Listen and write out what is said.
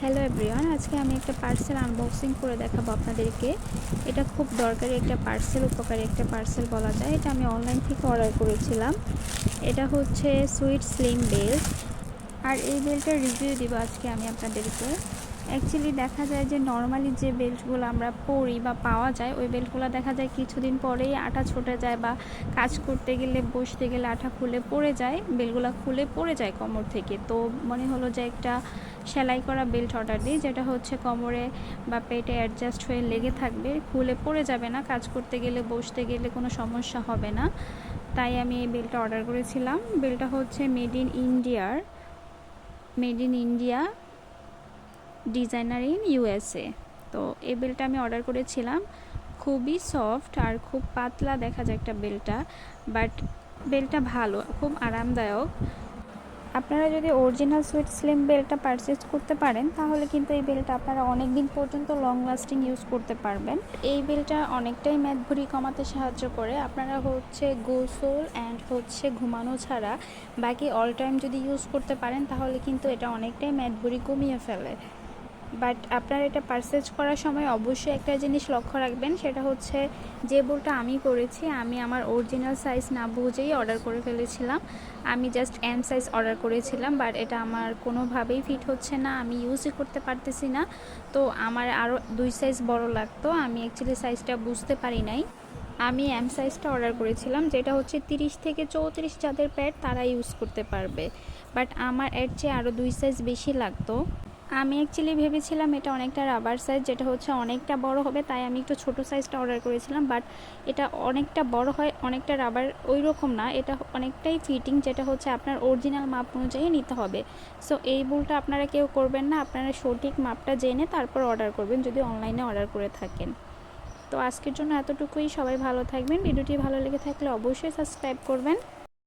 Hello everyone, আজকে আমি একটা পার্সেল আনবক্সিং করে দেখাবো আপনাদেরকে। এটা খুব দরকারি একটা পার্সেল, উপকারী একটা পার্সেল বলা যায়। এটা আমি অনলাইন থেকে অর্ডার করেছিলাম। এটা হচ্ছে সুইট স্লিম বেল্ট, আর এই বেল্টের রিভিউ দিব আজকে আমি আপনাদেরকে। অ্যাকচুয়ালি দেখা যায় যে নর্মালি যে বেল্টগুলো আমরা পরি বা পাওয়া যায়, ওই বেল্টগুলো দেখা যায় কিছুদিন পরেই আঠা ছুটে যায়, বা কাজ করতে গেলে বসতে গেলে আঠা খুলে পড়ে যায়, বেল্টগুলো খুলে পড়ে যায় কোমর থেকে। তো মনে হলো যে একটা সেলাই করা বেল্ট অর্ডার দিই, যেটা হচ্ছে কোমরে বা পেটে অ্যাডজাস্ট হয়ে লেগে থাকবে, খুলে পড়ে যাবে না, কাজ করতে গেলে বসতে গেলে কোনো সমস্যা হবে না। তাই আমি এই বেল্টটা অর্ডার করেছিলাম। বেল্টটা হচ্ছে made in India, designer in USA. তো এই বেল্টটা আমি অর্ডার করেছিলাম। খুবই সফট আর খুব পাতলা দেখা যায় একটা বেল্টটা, বাট বেল্টটা ভালো, খুব আরামদায়ক। আপনারা যদি অরিজিনাল সুইট স্লিম বেল্টটা পারচেজ করতে পারেন, তাহলে কিন্তু এই বেল্টটা আপনারা অনেক দিন পর্যন্ত লং লাস্টিং ইউজ করতে পারবেন। এই বেল্টটা অনেকটাই মেদ ভুঁড়ি কমাতে সাহায্য করে। আপনারা হচ্ছে গোসল অ্যান্ড হচ্ছে ঘুমানো ছাড়া বাকি অল টাইম যদি ইউজ করতে পারেন, তাহলে কিন্তু এটা অনেকটাই মেদ ভুঁড়ি কমিয়ে ফেলে। বাট আপনারা এটা পারচেজ করার সময় অবশ্যই একটা জিনিস লক্ষ্য রাখবেন, সেটা হচ্ছে যে বেল্টটা আমি করেছি, আমি আমার অরিজিনাল সাইজ না বুঝেই অর্ডার করে ফেলেছিলাম। আমি জাস্ট এম সাইজ অর্ডার করেছিলাম, বাট এটা আমার কোনোভাবেই ফিট হচ্ছে না, আমি ইউজই করতে পারতেছি না। তো আমার আরও 2 সাইজ বড় লাগতো, আমি অ্যাকচুয়ালি সাইজটা বুঝতে পারি নাই। আমি এম সাইজটা অর্ডার করেছিলাম, যেটা হচ্ছে 30 থেকে 34 যাদের পেট তারা ইউজ করতে পারবে। বাট আমার এর চেয়ে আরও 2 সাইজ বেশি লাগতো। আমি অ্যাকচুয়ালি ভেবেছিলাম এটা অনেকটা রাবার সাইজ, যেটা হচ্ছে অনেকটা বড় হবে, তাই আমি একটু ছোট সাইজটা অর্ডার করেছিলাম। বাট এটা অনেকটা বড় হয়, অনেকটা রাবার ওই রকম না, এটা অনেকটাই ফিটিং, যেটা হচ্ছে আপনার অরিজিনাল মাপ অনুযায়ী নিতে হবে। সো এই ভুলটা আপনারা কেউ করবেন না, আপনারা সঠিক মাপটা জেনে তারপর অর্ডার করবেন যদি অনলাইনে অর্ডার করে থাকেন। তো আজকের জন্য এতটুকুই। সবাই ভালো থাকবেন। ভিডিওটি ভালো লেগে থাকলে অবশ্যই সাবস্ক্রাইব করবেন।